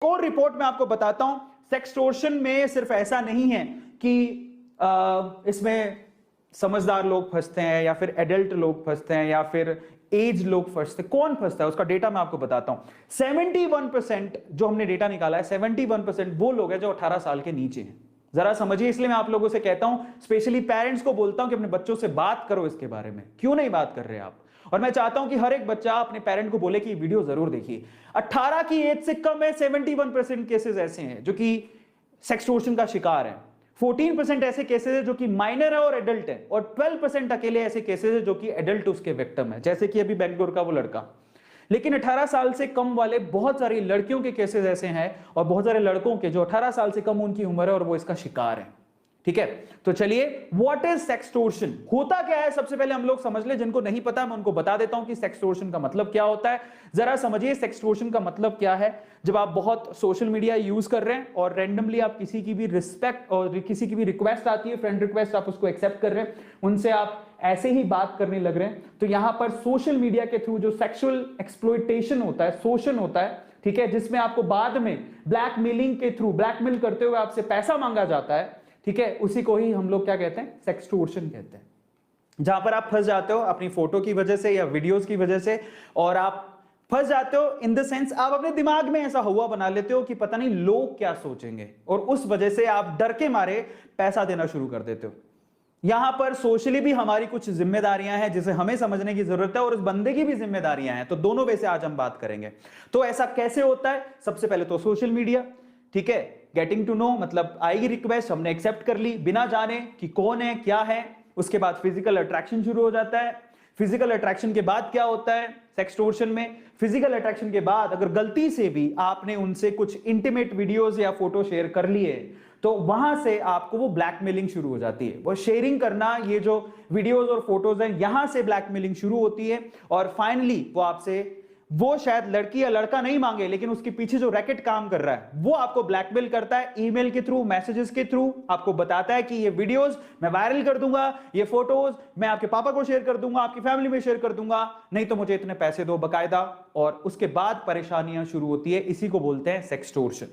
और रिपोर्ट में आपको बताता हूं, सेक्सटोर्शन में सिर्फ ऐसा नहीं है कि इसमें समझदार लोग फंसते हैं या फिर एडल्ट लोग फंसते हैं या फिर एज लोग फंसते हैं। कौन फंसता है उसका डेटा मैं आपको बताता हूं। 71% जो हमने डेटा निकाला है, 71% वो लोग हैं जो 18 साल के नीचे हैं। जरा समझिए, इसलिए मैं आप लोगों से कहता हूं, स्पेशली पेरेंट्स को बोलता हूं कि अपने बच्चों से बात करो इसके बारे में। क्यों नहीं बात कर रहे आप? और मैं चाहता हूं कि हर एक बच्चा अपने पेरेंट को बोले कि वीडियो जरूर देखिए। 18 की एज से कम है 71% केसेस ऐसे हैं जो कि सेक्सटोर्शन का शिकार है। 14% ऐसे केसेस है जो कि माइनर है और एडल्ट है, और 12% अकेले ऐसे केसेस है जो कि एडल्ट उसके विक्टिम है, जैसे कि अभी बेंगलोर का वो लड़का। लेकिन 18 साल से कम वाले बहुत सारी लड़कियों के केसेस ऐसे हैं और बहुत सारे लड़कों के जो 18 साल से कम उनकी उम्र है और वो इसका शिकार है। ठीक है, तो चलिए, व्हाट इज सेक्सटोर्शन, होता क्या है सबसे पहले हम लोग समझ ले। जिनको नहीं पता मैं उनको बता देता हूं कि सेक्सटोर्शन का मतलब क्या होता है। जरा समझिए सेक्सटोर्शन का मतलब क्या है। जब आप बहुत सोशल मीडिया यूज कर रहे हैं और रैंडमली आप किसी की भी रिस्पेक्ट और किसी की भी रिक्वेस्ट आती है, फ्रेंड रिक्वेस्ट, आप उसको एक्सेप्ट कर रहे हैं, उनसे आप ऐसे ही बात करने लग रहे हैं, तो यहां पर सोशल मीडिया के थ्रू जो सेक्सुअल एक्सप्लॉयटेशन होता है, शोषण होता है, ठीक है, जिसमें आपको बाद में ब्लैकमेलिंग के थ्रू, ब्लैकमेल करते हुए आपसे पैसा मांगा जाता है, ठीक है, उसी को ही हम लोग क्या कहते हैं, सेक्सटोर्शन कहते हैं। जहां पर आप फंस जाते हो अपनी फोटो की वजह से या वीडियोस की वजह से, और आप फंस जाते हो इन द सेंस आप अपने दिमाग में ऐसा हुआ बना लेते हो कि पता नहीं लोग क्या सोचेंगे, और उस वजह से आप डर के मारे पैसा देना शुरू कर देते हो। यहां पर सोशली भी हमारी कुछ जिम्मेदारियां हैं जिसे हमें समझने की जरूरत है, और उस बंदे की भी जिम्मेदारियां हैं। तो दोनों वे से आज हम बात करेंगे। तो ऐसा कैसे होता है? सबसे पहले तो सोशल मीडिया, ठीक है, गेटिंग टू नो, मतलब आएगी रिक्वेस्ट, हमने एक्सेप्ट कर ली बिना जाने कि कौन है क्या है। उसके बाद फिजिकल अट्रैक्शन शुरू हो जाता है। फिजिकल अट्रैक्शन के बाद क्या होता है सेक्सटोर्शन में? फिजिकल अट्रैक्शन के बाद अगर गलती से भी आपने उनसे कुछ इंटीमेट वीडियोस या फोटो शेयर कर लिए, तो वहां से आपको वो ब्लैकमेलिंग शुरू हो जाती है। वो शेयरिंग करना, ये जो वीडियोस और फोटोज हैं, यहां से ब्लैकमेलिंग शुरू होती है, और फाइनली वो आपसे, वो शायद लड़की या लड़का नहीं मांगे, लेकिन उसके पीछे जो रैकेट काम कर रहा है वो आपको ब्लैकमेल करता है। ईमेल के थ्रू, मैसेजेस के थ्रू आपको बताता है कि ये वीडियोस मैं वायरल कर दूंगा, ये फोटोज मैं आपके पापा को शेयर कर दूंगा, आपकी फैमिली में शेयर कर दूंगा, नहीं तो मुझे इतने पैसे दो बकायदा। और उसके बाद परेशानियां शुरू होती है। इसी को बोलते हैं सेक्सटोर्शन।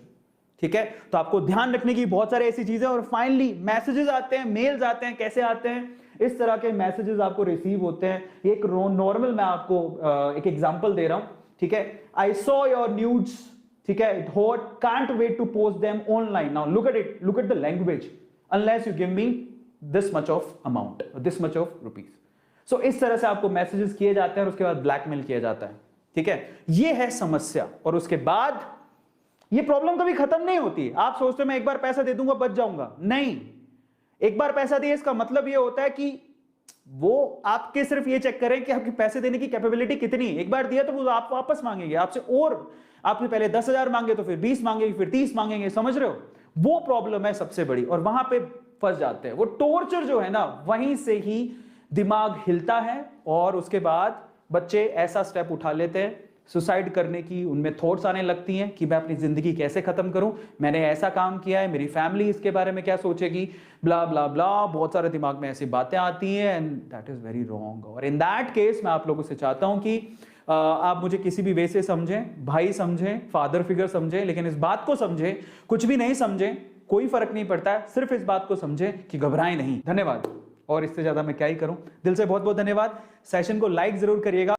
ठीक है, तो आपको ध्यान रखने की बहुत सारी ऐसी चीजें। और फाइनली मैसेजेस आते हैं, मेल्स आते हैं। कैसे आते हैं? इस तरह के मैसेजेस आपको रिसीव होते हैं। एक नॉर्मल मैं आपको एक एग्जांपल दे रहा हूं, ठीक है। आई सॉ योर न्यूड्स, ठीक है, hot, can't wait to post them online, now look at it, look at the language, unless you give me this much of amount, this much of rupees. So इस तरह से आपको messages किए जाते हैं और उसके बाद ब्लैकमेल किया जाता है। ठीक है, ये है समस्या। और उसके बाद ये प्रॉब्लम कभी खत्म नहीं होती। आप सोचते हो मैं एक बार पैसा दे दूंगा बच जाऊंगा, नहीं। एक बार पैसा दिए इसका मतलब ये होता है कि वो आपके सिर्फ ये चेक करें कि आपके पैसे देने की कैपेबिलिटी कितनी है। एक बार दिया तो वो आप वापस मांगेंगे आपसे, और आपने पहले 10,000 मांगे तो फिर 20 मांगेंगे, फिर 30 मांगेंगे। समझ रहे हो? वो प्रॉब्लम है सबसे बड़ी, और वहां पे फंस जाते हैं। वो टॉर्चर जो है ना, वहीं से ही दिमाग हिलता है, और उसके बाद बच्चे ऐसा स्टेप उठा लेते हैं सुसाइड करने की। उनमें थॉट्स आने लगती हैं कि मैं अपनी जिंदगी कैसे खत्म करूं, मैंने ऐसा काम किया है, मेरी फैमिली इसके बारे में क्या सोचेगी, ब्ला ब्ला ब्ला। बहुत सारे दिमाग में ऐसी बातें आती हैं, and that is very wrong. और इन दैट केस मैं आप लोगों से चाहता हूं कि आप मुझे किसी भी वे से समझें, भाई समझें, फादर फिगर समझें, लेकिन इस बात को समझें, कुछ भी नहीं समझें कोई फर्क नहीं पड़ता है, सिर्फ इस बात को समझें कि घबराएं नहीं। धन्यवाद। और इससे ज्यादा मैं क्या ही करूं। दिल से बहुत बहुत धन्यवाद। सेशन को लाइक जरूर करिएगा।